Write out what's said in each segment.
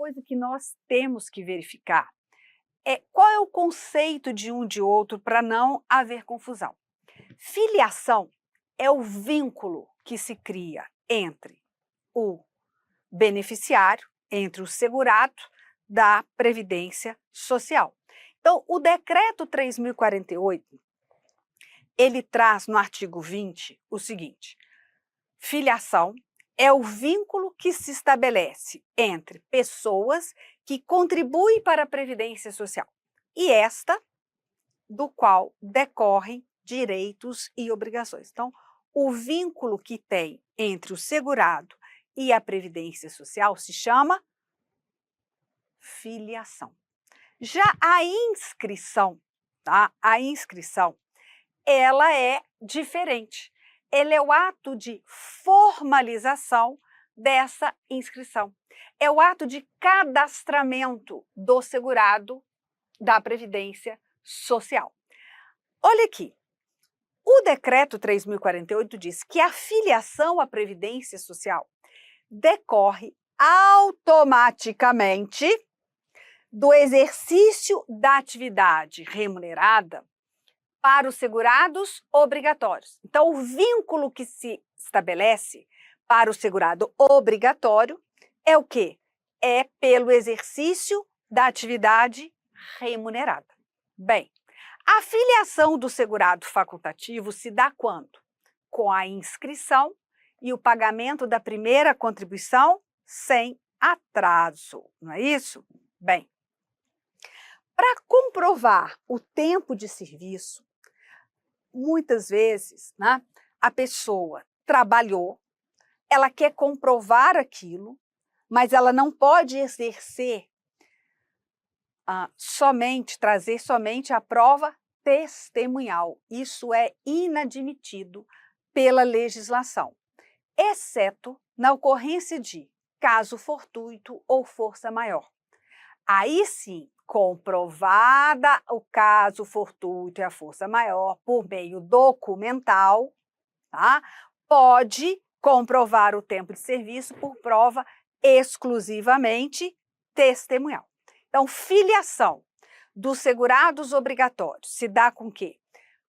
coisa que nós temos que verificar é qual é o conceito de um de outro para não haver confusão. Filiação é o vínculo que se cria entre o beneficiário, entre o segurado da Previdência Social. Então, o Decreto 3.048, ele traz no artigo 20 o seguinte: filiação é o vínculo que se estabelece entre pessoas que contribuem para a Previdência Social e esta do qual decorrem direitos e obrigações. Então, o vínculo que tem entre o segurado e a Previdência Social se chama filiação. Já a inscrição, tá? A inscrição, ela é diferente. Ele é o ato de formalização dessa inscrição. É o ato de cadastramento do segurado da Previdência Social. Olha aqui, o Decreto 3.048 diz que a filiação à Previdência Social decorre automaticamente do exercício da atividade remunerada para os segurados obrigatórios. Então, o vínculo que se estabelece para o segurado obrigatório é o quê? É pelo exercício da atividade remunerada. Bem, a filiação do segurado facultativo se dá quando? Com a inscrição e o pagamento da primeira contribuição sem atraso, não é isso? Bem, para comprovar o tempo de serviço, muitas vezes, né, a pessoa trabalhou, ela quer comprovar aquilo, mas ela não pode exercer trazer somente a prova testemunhal. Isso é inadmitido pela legislação, exceto na ocorrência de caso fortuito ou força maior. Aí sim, comprovada o caso fortuito e a força maior por meio documental, tá? Pode comprovar o tempo de serviço por prova exclusivamente testemunhal. Então, filiação dos segurados obrigatórios se dá com o quê?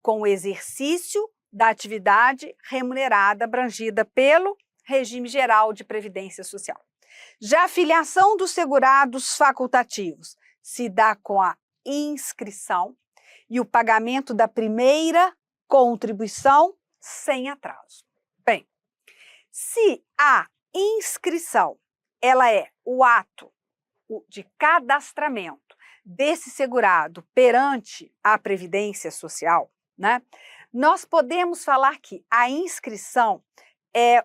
Com o exercício da atividade remunerada abrangida pelo regime geral de previdência social. Já a filiação dos segurados facultativos se dá com a inscrição e o pagamento da primeira contribuição sem atraso. Bem, se a inscrição ela é o ato de cadastramento desse segurado perante a Previdência Social, né, nós podemos falar que a inscrição é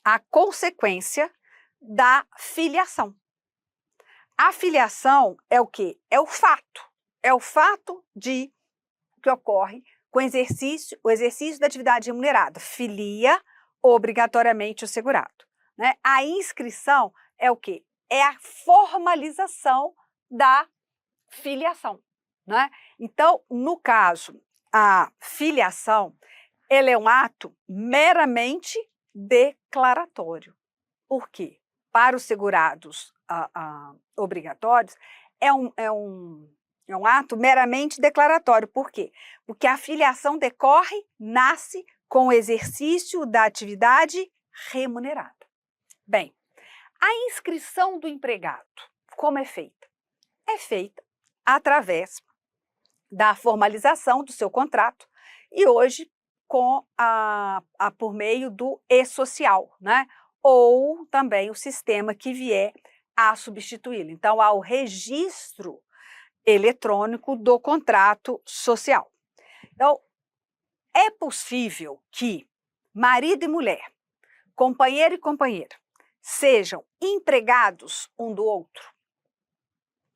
a consequência da filiação. A filiação é o quê? É o fato que ocorre com o exercício da atividade remunerada. Filia obrigatoriamente o segurado, né? A inscrição é o quê? É a formalização da filiação, né? Então, no caso, a filiação, ela é um ato meramente declaratório. Por quê? Para os segurados obrigatórios, é um ato meramente declaratório. Por quê? Porque a filiação nasce com o exercício da atividade remunerada. Bem, a inscrição do empregado, como é feita? É feita através da formalização do seu contrato e hoje por meio do e-social, né? Ou também o sistema que vier a substituí-lo. Então, há o registro eletrônico do contrato social. Então, é possível que marido e mulher, companheiro e companheira, sejam empregados um do outro?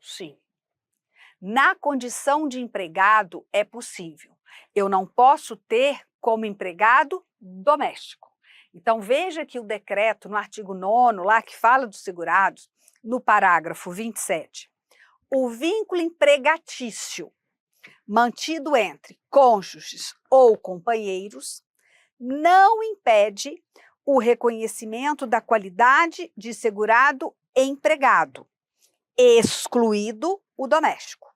Sim. Na condição de empregado é possível. Eu não posso ter como empregado doméstico. Então, veja que o decreto, no artigo 9º, lá que fala dos segurados, no parágrafo 27, o vínculo empregatício mantido entre cônjuges ou companheiros não impede o reconhecimento da qualidade de segurado empregado, excluído o doméstico.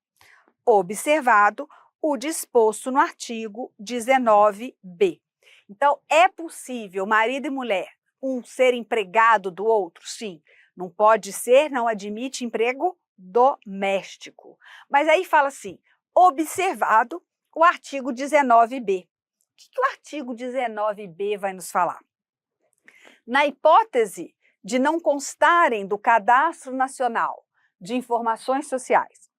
Observado o disposto no artigo 19b. Então, é possível marido e mulher, um ser empregado do outro? Sim. Não pode ser, não admite emprego doméstico. Mas aí fala assim, observado o artigo 19b. O que o artigo 19b vai nos falar? Na hipótese de não constarem do Cadastro Nacional de Informações Sociais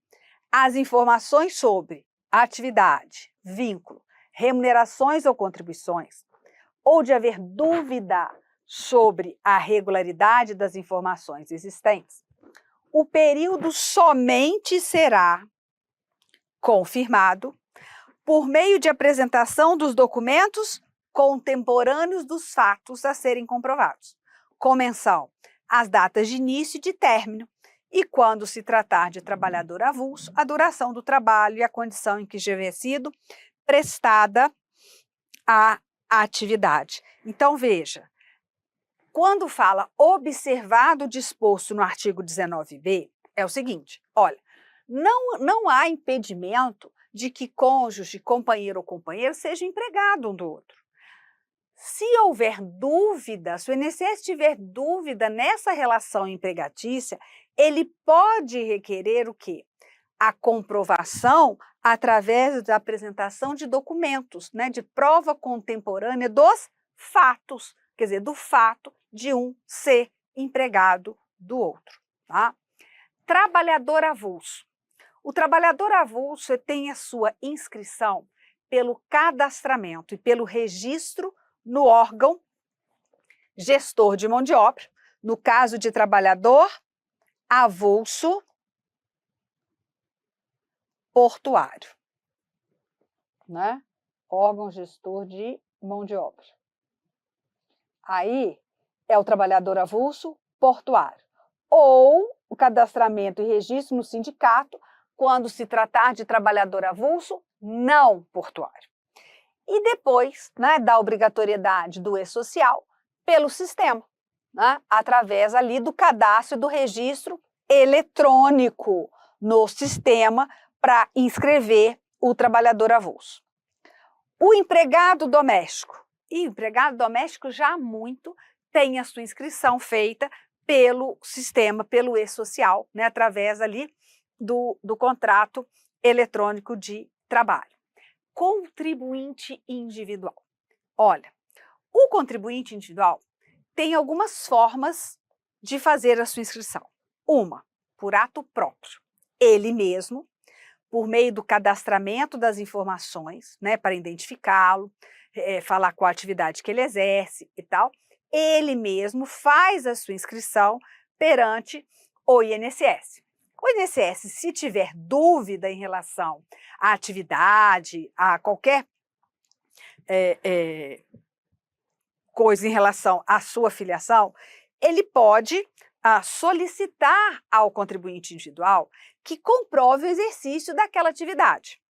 as informações sobre atividade, vínculo, remunerações ou contribuições, ou de haver dúvida sobre a regularidade das informações existentes, o período somente será confirmado por meio de apresentação dos documentos contemporâneos dos fatos a serem comprovados, com menção às datas de início e de término, e quando se tratar de trabalhador avulso, a duração do trabalho e a condição em que tiver sido prestada a atividade. Então, veja, quando fala observado o disposto no artigo 19b, é o seguinte, olha, não há impedimento de que cônjuge, companheiro ou companheira seja empregado um do outro. Se houver dúvida, se o INSS tiver dúvida nessa relação empregatícia, ele pode requerer o quê? A comprovação através da apresentação de documentos, né, de prova contemporânea dos fatos, quer dizer, do fato de um ser empregado do outro. Tá? Trabalhador avulso. O trabalhador avulso tem a sua inscrição pelo cadastramento e pelo registro no órgão gestor de mão de obra, no caso de trabalhador avulso portuário, né? Órgão gestor de mão de obra. Aí é o trabalhador avulso portuário. Ou o cadastramento e registro no sindicato, quando se tratar de trabalhador avulso não portuário. E depois, né, da obrigatoriedade do e-social pelo sistema, né, através ali do cadastro e do registro eletrônico no sistema para inscrever o trabalhador avulso. O empregado doméstico. E o empregado doméstico já há muito tem a sua inscrição feita pelo sistema, pelo e-social, né, através ali do contrato eletrônico de trabalho. Contribuinte individual. Olha, o contribuinte individual tem algumas formas de fazer a sua inscrição. Uma, por ato próprio, ele mesmo, por meio do cadastramento das informações, né, para identificá-lo, falar qual a atividade que ele exerce e tal, ele mesmo faz a sua inscrição perante o INSS. O INSS, se tiver dúvida em relação à atividade, a qualquer coisa em relação à sua filiação, ele pode solicitar ao contribuinte individual que comprove o exercício daquela atividade.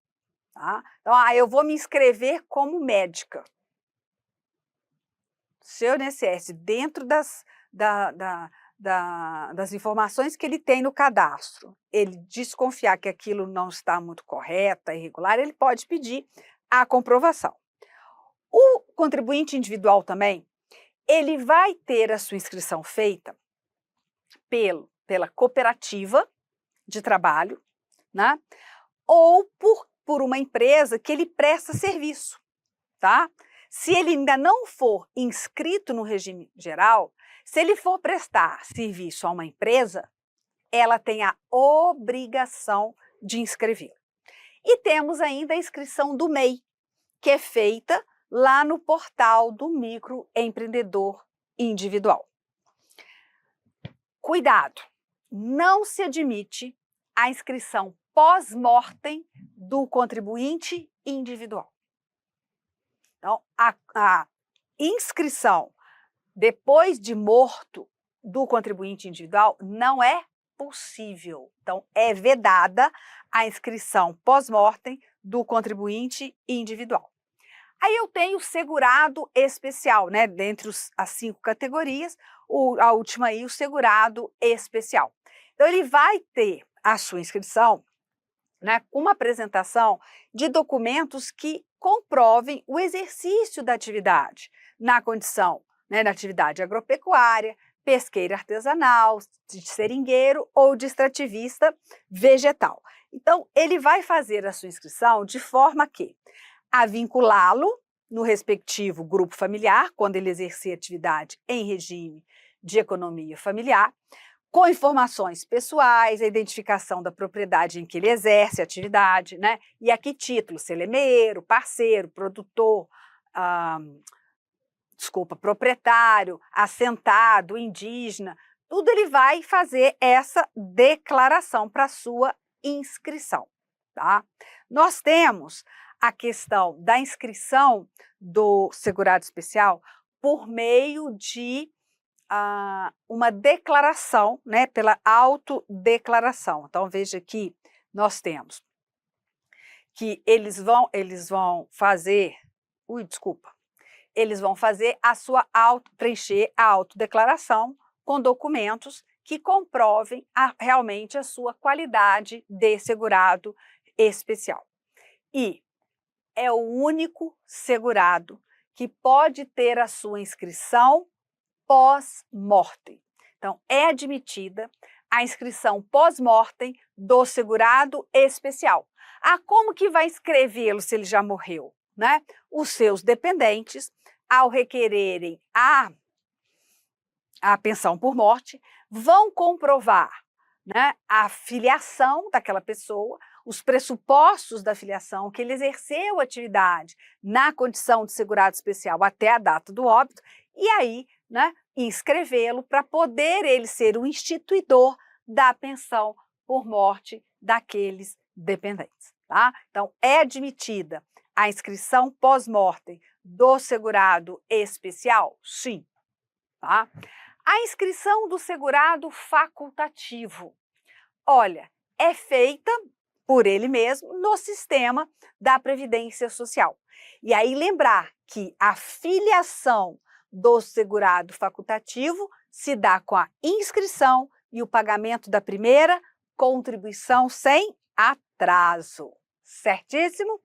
Tá? Então, eu vou me inscrever como médica. Se o INSS, dentro das informações que ele tem no cadastro, ele desconfiar que aquilo não está muito correto, irregular, ele pode pedir a comprovação. O contribuinte individual também, ele vai ter a sua inscrição feita pela cooperativa de trabalho, né? Ou por uma empresa que ele presta serviço, tá? Se ele ainda não for inscrito no regime geral, se ele for prestar serviço a uma empresa, ela tem a obrigação de inscrever. E temos ainda a inscrição do MEI, que é feita lá no portal do microempreendedor individual. Cuidado, não se admite a inscrição pós-mortem do contribuinte individual. Então, a inscrição depois de morto do contribuinte individual não é possível. Então, é vedada a inscrição pós-mortem do contribuinte individual. Aí eu tenho o segurado especial, né? Dentre as 5 categorias, a última aí, o segurado especial. Então, ele vai ter a sua inscrição, né, com uma apresentação de documentos que comprovem o exercício da atividade na condição, né, na atividade agropecuária, pesqueira artesanal, de seringueiro ou de extrativista vegetal. Então, ele vai fazer a sua inscrição de forma a vinculá-lo no respectivo grupo familiar, quando ele exercer atividade em regime de economia familiar, com informações pessoais, a identificação da propriedade em que ele exerce a atividade, né? E a que título, se ele é meeiro, parceiro, produtor, proprietário, assentado, indígena, tudo ele vai fazer essa declaração para a sua inscrição, tá? Nós temos a questão da inscrição do segurado especial por meio de uma declaração, né, pela autodeclaração. Então, veja que nós temos que eles vão fazer, eles vão fazer preencher a autodeclaração com documentos que comprovem realmente a sua qualidade de segurado especial. E é o único segurado que pode ter a sua inscrição pós-mortem. Então, é admitida a inscrição pós-mortem do segurado especial. Como que vai inscrevê-lo se ele já morreu, né? Os seus dependentes, ao requererem a pensão por morte, vão comprovar, né, a filiação daquela pessoa, os pressupostos da filiação, que ele exerceu atividade na condição de segurado especial até a data do óbito, e aí, né, inscrevê-lo para poder ele ser o instituidor da pensão por morte daqueles dependentes, tá? Então, é admitida a inscrição pós-mortem do segurado especial? Sim, tá? A inscrição do segurado facultativo, olha, é feita por ele mesmo no sistema da Previdência Social. E aí lembrar que a filiação do segurado facultativo se dá com a inscrição e o pagamento da primeira contribuição sem atraso. Certíssimo?